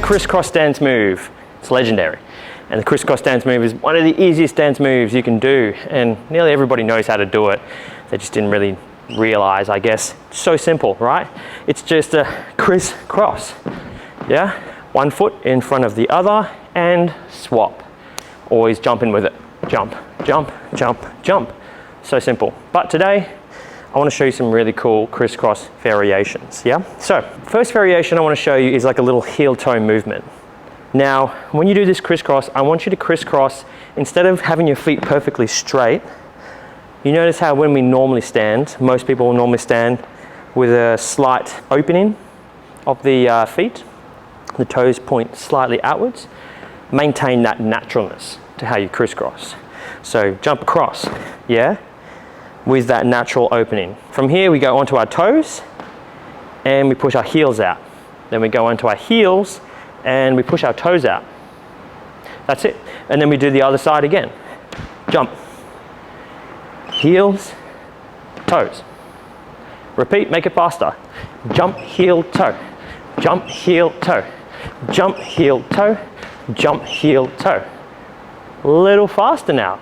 crisscross dance move. It's legendary. And the crisscross dance move is one of the easiest dance moves you can do, and nearly everybody knows how to do it. They just didn't really realize, I guess. It's so simple, right? It's just a crisscross. Yeah? One foot in front of the other and swap. Always jump in with it. Jump, jump, jump, jump. So simple. But today, I want to show you some really cool crisscross variations, yeah? So, first variation I want to show you is like a little heel toe movement. Now, when you do this crisscross, I want you to crisscross, instead of having your feet perfectly straight, you notice how when we normally stand, most people will normally stand with a slight opening of the feet. The toes point slightly outwards. Maintain that naturalness to how you crisscross. So jump across, yeah, with that natural opening. From here we go onto our toes and we push our heels out. Then we go onto our heels and we push our toes out. That's it. And then we do the other side again. Jump, heels, toes. Repeat, make it faster. Jump, heel, toe. Jump, heel, toe. Jump, heel, toe. Jump, heel, toe. A little faster now.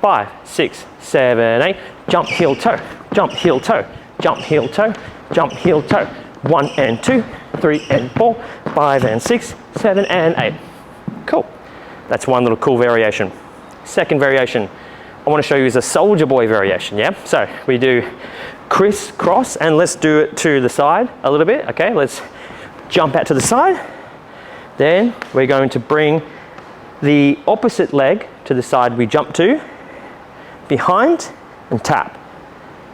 5, 6, 7, 8. Jump, heel, toe. Jump, heel, toe. Jump, heel, toe. Jump, heel, toe. 1 and 2, 3 and 4, 5 and 6, 7 and 8. Cool. That's one little cool variation. Second variation I want to show you is a soldier boy variation, yeah? So we do crisscross, and let's do it to the side a little bit, okay? Let's jump out to the side. Then we're going to bring the opposite leg to the side we jump to, behind and tap.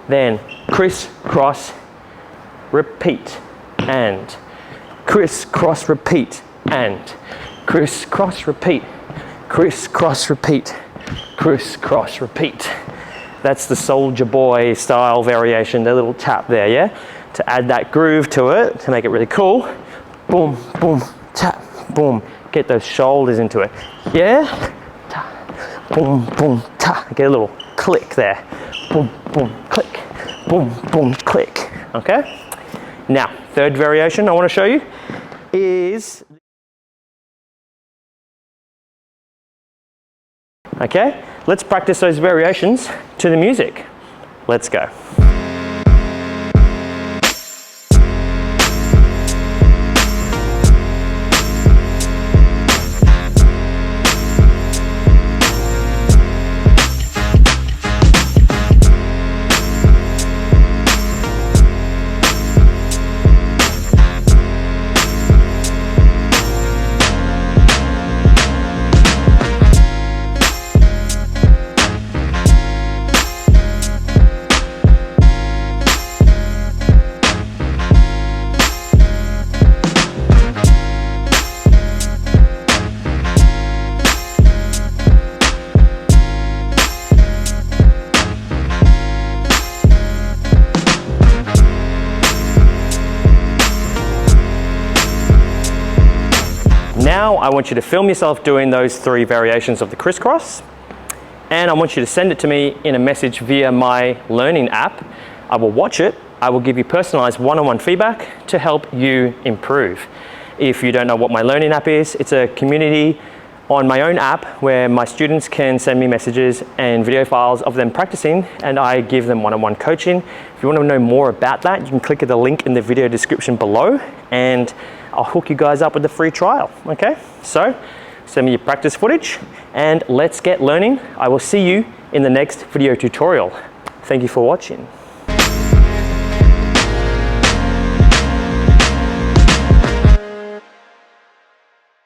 Then crisscross, repeat, and crisscross, repeat, and crisscross, repeat, crisscross, repeat, crisscross, repeat. That's the soldier boy style variation, the little tap there, yeah? To add that groove to it, to make it really cool. Boom, boom, tap, boom. Get those shoulders into it, yeah? Ta, boom, boom, ta. Get a little click there. Boom, boom, click. Boom, boom, click, okay? Now, third variation I want to show you is, okay, let's practice those variations to the music. Let's go. Now I want you to film yourself doing those 3 variations of the crisscross, and I want you to send it to me in a message via my learning app. I will watch it. I will give you personalized one-on-one feedback to help you improve. If you don't know what my learning app is, it's a community on my own app where my students can send me messages and video files of them practicing, and I give them one-on-one coaching. If you want to know more about that, you can click the link in the video description below, and I'll hook you guys up with a free trial, okay? So send me your practice footage and let's get learning. I will see you in the next video tutorial. Thank you for watching.